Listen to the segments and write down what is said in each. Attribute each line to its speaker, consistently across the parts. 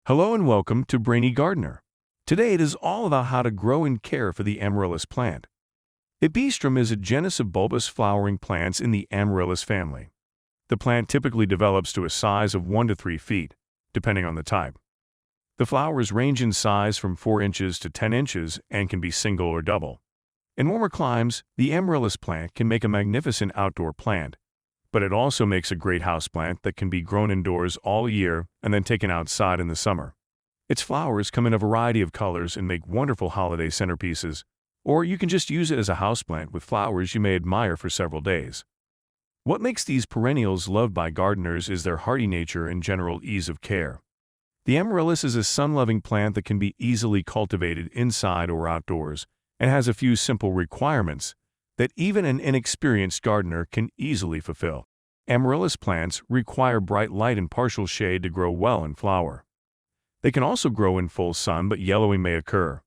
Speaker 1: Hello and welcome to Brainy Gardener. Today it is all about how to grow and care for the Amaryllis plant. Hippeastrum is a genus of bulbous flowering plants in the Amaryllis family. The plant typically develops to a size of 1 to 3 feet, depending on the type. The flowers range in size from 4 inches to 10 inches and can be single or double. In warmer climes, the Amaryllis plant can make a magnificent outdoor plant, but it also makes a great houseplant that can be grown indoors all year and then taken outside in the summer. Its flowers come in a variety of colors and make wonderful holiday centerpieces, or you can just use it as a houseplant with flowers you may admire for several days. What makes these perennials loved by gardeners is their hardy nature and general ease of care. The Amaryllis is a sun-loving plant that can be easily cultivated inside or outdoors and has a few simple requirements that even an inexperienced gardener can easily fulfill. Amaryllis plants require bright light and partial shade to grow well and flower. They can also grow in full sun, but yellowing may occur.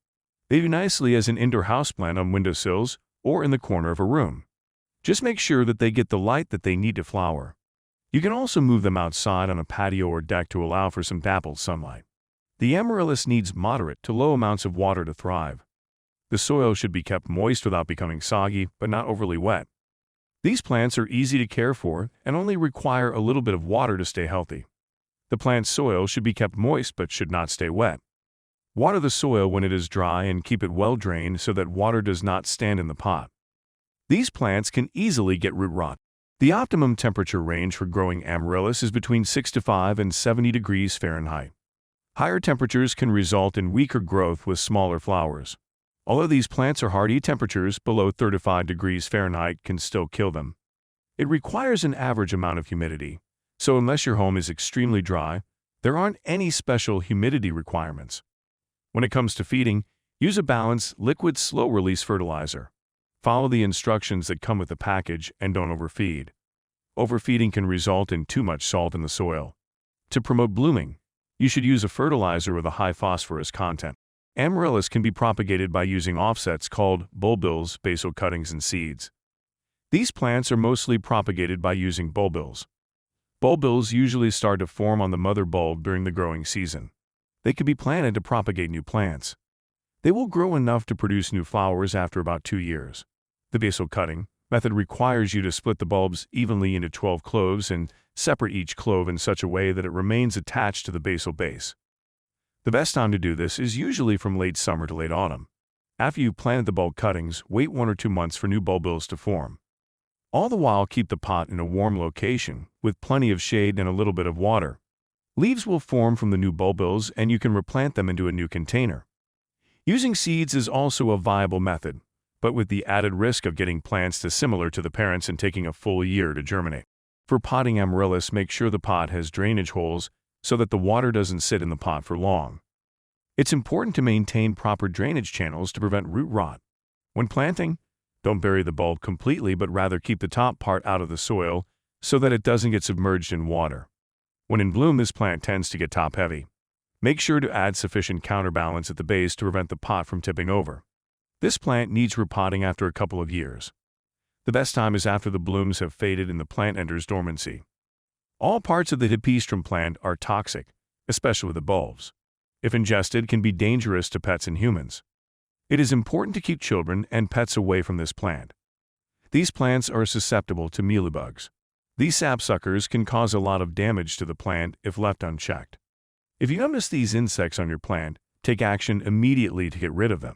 Speaker 1: They do nicely as an indoor houseplant on windowsills or in the corner of a room. Just make sure that they get the light that they need to flower. You can also move them outside on a patio or deck to allow for some dappled sunlight. The Amaryllis needs moderate to low amounts of water to thrive. The soil should be kept moist without becoming soggy, but not overly wet. These plants are easy to care for and only require a little bit of water to stay healthy. The plant's soil should be kept moist but should not stay wet. Water the soil when it is dry and keep it well drained so that water does not stand in the pot. These plants can easily get root rot. The optimum temperature range for growing Amaryllis is between 65 and 70 degrees Fahrenheit. Higher temperatures can result in weaker growth with smaller flowers. Although these plants are hardy, temperatures below 35 degrees Fahrenheit can still kill them. It requires an average amount of humidity, so unless your home is extremely dry, there aren't any special humidity requirements. When it comes to feeding, use a balanced, liquid, slow-release fertilizer. Follow the instructions that come with the package and don't overfeed. Overfeeding can result in too much salt in the soil. To promote blooming, you should use a fertilizer with a high phosphorus content. Amaryllis can be propagated by using offsets called bulbils, basal cuttings, and seeds. These plants are mostly propagated by using bulbils. Bulbils usually start to form on the mother bulb during the growing season. They can be planted to propagate new plants. They will grow enough to produce new flowers after about 2 years. The basal cutting method requires you to split the bulbs evenly into 12 cloves and separate each clove in such a way that it remains attached to the basal base. The best time to do this is usually from late summer to late autumn. After you've planted the bulb cuttings, wait 1 or 2 months for new bulbils to form. All the while, keep the pot in a warm location with plenty of shade and a little bit of water. Leaves will form from the new bulbils and you can replant them into a new container. Using seeds is also a viable method, but with the added risk of getting plants dissimilar to the parents and taking a full year to germinate. For potting Amaryllis, make sure the pot has drainage holes so that the water doesn't sit in the pot for long. It's important to maintain proper drainage channels to prevent root rot. When planting, don't bury the bulb completely, but rather keep the top part out of the soil so that it doesn't get submerged in water. When in bloom, this plant tends to get top-heavy. Make sure to add sufficient counterbalance at the base to prevent the pot from tipping over. This plant needs repotting after a couple of years. The best time is after the blooms have faded and the plant enters dormancy. All parts of the Hippeastrum plant are toxic, especially the bulbs. If ingested, can be dangerous to pets and humans. It is important to keep children and pets away from this plant. These plants are susceptible to mealybugs. These sapsuckers can cause a lot of damage to the plant if left unchecked. If you notice these insects on your plant, take action immediately to get rid of them.